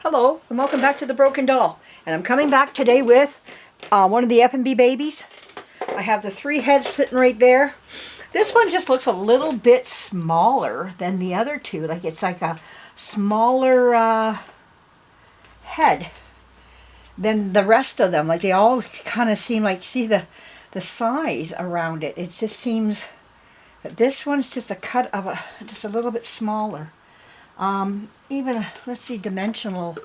Hello and welcome back to the Broken Doll. And I'm coming back today with one of the Effanbee babies. I have the 3 heads sitting right there. This one just looks a little bit smaller than the other 2. Like it's like a smaller head than the rest of them. Like they all kind of seem like, see the size around it. It just seems that this one's just a cut of just a little bit smaller. Even, let's see, dimensional,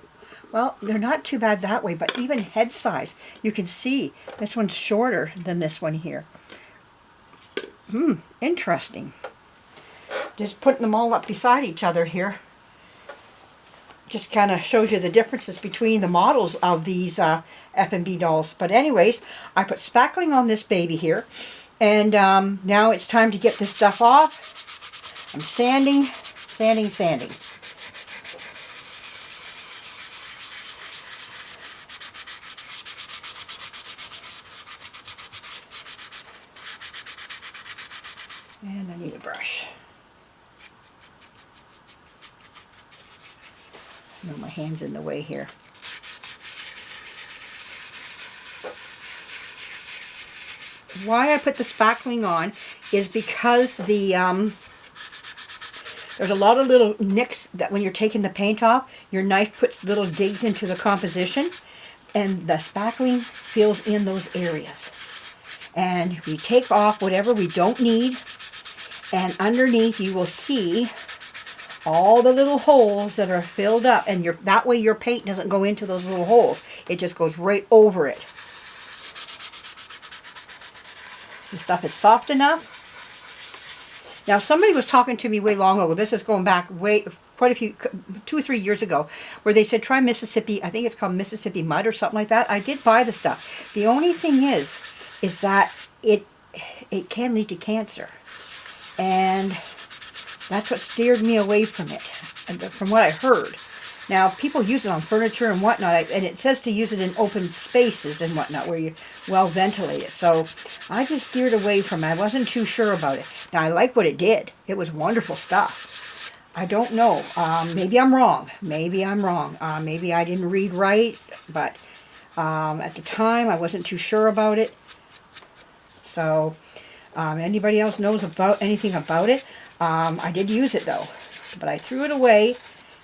well, they're not too bad that way, but even head size, you can see this one's shorter than this one here. Interesting. Just putting them all up beside each other here just kind of shows you the differences between the models of these Effanbee dolls. But anyways, I put spackling on this baby here, and now it's time to get this stuff off. I'm sanding. And I need a brush. No, my hand's in the way here. Why I put the spackling on is because the there's a lot of little nicks that when you're taking the paint off, your knife puts little digs into the composition, and the spackling fills in those areas. And we take off whatever we don't need, and underneath you will see all the little holes that are filled up, and that way your paint doesn't go into those little holes. It just goes right over it. The stuff is soft enough. Now, somebody was talking to me way long ago. This is going back quite a few, 2 or 3 years ago, where they said try Mississippi. I think it's called Mississippi Mud or something like that. I did buy the stuff. The only thing is that it can lead to cancer, and that's what steered me away from it, from what I heard. Now, people use it on furniture and whatnot, and it says to use it in open spaces and whatnot where you well ventilate it. So I just steered away from it. I wasn't too sure about it. Now, I like what it did. It was wonderful stuff. I don't know. Maybe I'm wrong. Maybe I'm wrong. Maybe I didn't read right, but at the time I wasn't too sure about it. So anybody else knows about anything about it? I did use it though, but I threw it away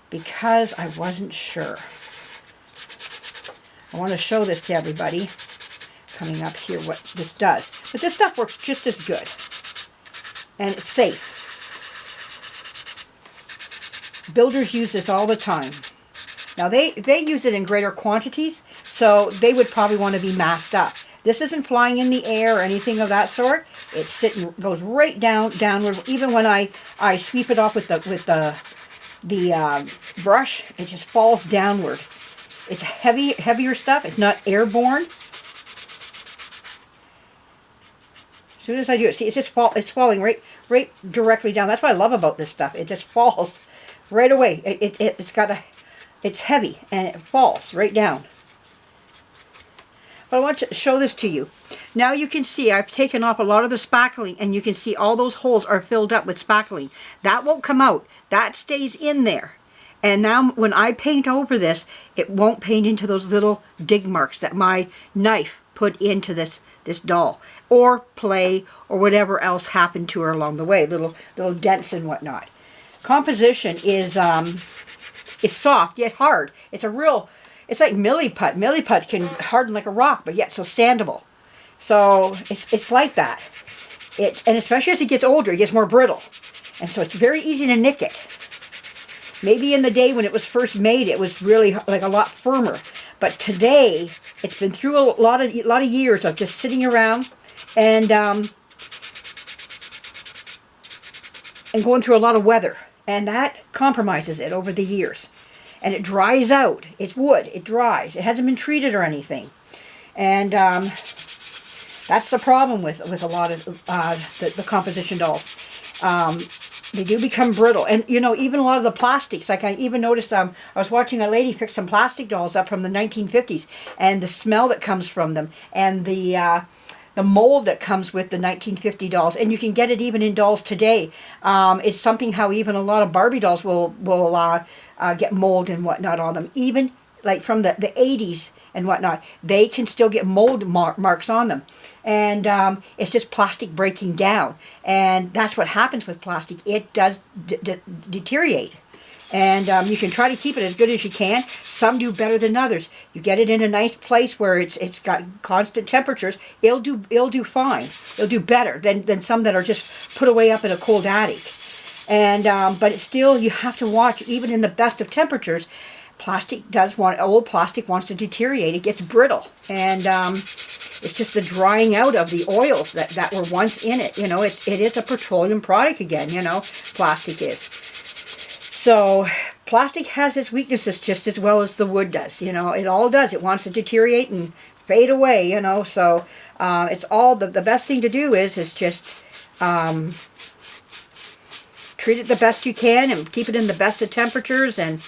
because I wasn't sure. I want to show this to everybody coming up here what this does. But this stuff works just as good, and it's safe. Builders use this all the time. Now they use it in greater quantities, so they would probably want to be masked up. This isn't flying in the air or anything of that sort. It's sitting, goes right downward. Even when I sweep it off with the brush, it just falls downward. It's heavier stuff. It's not airborne. As soon as I do it, see, it's falling right directly down. That's what I love about this stuff. It just falls right away. It's heavy and it falls right down. But I want to show this to you. Now you can see I've taken off a lot of the spackling, and you can see all those holes are filled up with spackling. That won't come out. That stays in there. And now when I paint over this, it won't paint into those little dig marks that my knife put into this doll, or play, or whatever else happened to her along the way, little dents and whatnot. Composition is soft yet hard. It's like milliput. Milliput can harden like a rock, but yet so sandable. So it's like that. And especially as it gets older, it gets more brittle. And so it's very easy to nick it. Maybe in the day when it was first made, it was really like a lot firmer. But today, it's been through a lot of years of just sitting around and going through a lot of weather. And that compromises it over the years. And it dries out. It's wood. It dries. It hasn't been treated or anything. And that's the problem with a lot of the composition dolls. They do become brittle. And, you know, even a lot of the plastics. Like I even noticed, I was watching a lady pick some plastic dolls up from the 1950s. And the smell that comes from them. And the mold that comes with the 1950 dolls, and you can get it even in dolls today. It's something how even a lot of Barbie dolls will get mold and whatnot on them. Even like from the 80s and whatnot, they can still get mold marks on them. And it's just plastic breaking down. And that's what happens with plastic. It does deteriorate. And you can try to keep it as good as you can. Some do better than others. You get it in a nice place where it's got constant temperatures, it'll do fine. It'll do better than some that are just put away up in a cold attic. And but it's still, you have to watch, even in the best of temperatures, old plastic wants to deteriorate. It gets brittle. And it's just the drying out of the oils that were once in it. You know, it is a petroleum product again, you know, plastic is. So plastic has its weaknesses just as well as the wood does. You know, it all does. It wants to deteriorate and fade away, you know. So it's all, the best thing to do is just treat it the best you can and keep it in the best of temperatures, and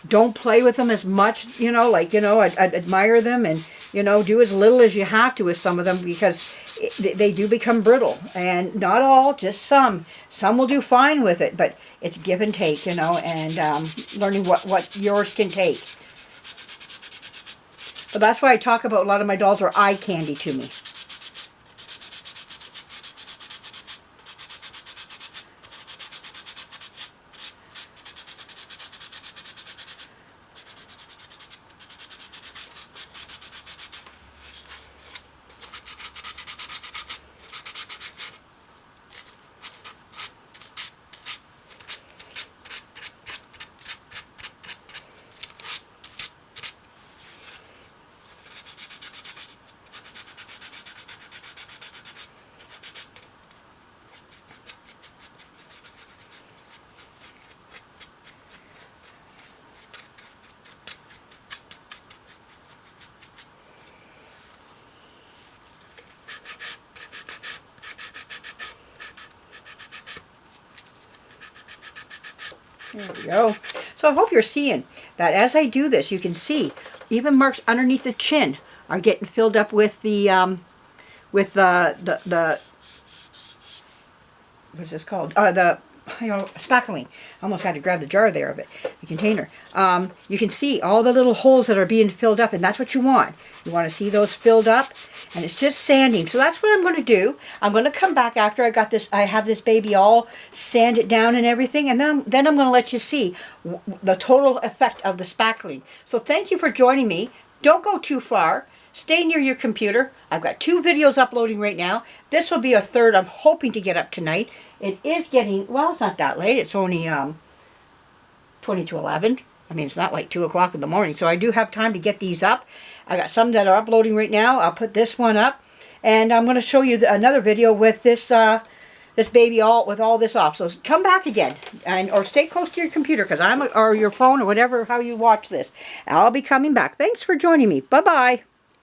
don't play with them as much, you know, like, you know, admire them, and, you know, do as little as you have to with some of them, because they do become brittle. And not all, just some. Some will do fine with it, but it's give and take, you know, and learning what yours can take. But that's why I talk about a lot of my dolls are eye candy to me. There we go. So I hope you're seeing that as I do this, you can see even marks underneath the chin are getting filled up with the what is this called? Spackling. I almost had to grab the jar there of it, the container. You can see all the little holes that are being filled up, and that's what you want. You want to see those filled up, and it's just sanding. So that's what I'm going to do. I'm going to come back after I have this baby all sanded down and everything, and then I'm going to let you see the total effect of the spackling. So thank you for joining me. Don't go too far. Stay near your computer. I've got 2 videos uploading right now. This will be a third I'm hoping to get up tonight. It is getting, well, it's not that late. It's only 20 to 11. I mean, it's not like 2 o'clock in the morning. So I do have time to get these up. I got some that are uploading right now. I'll put this one up. And I'm going to show you another video with this this baby with all this off. So come back again, or stay close to your computer, because or your phone, or whatever, how you watch this. I'll be coming back. Thanks for joining me. Bye-bye.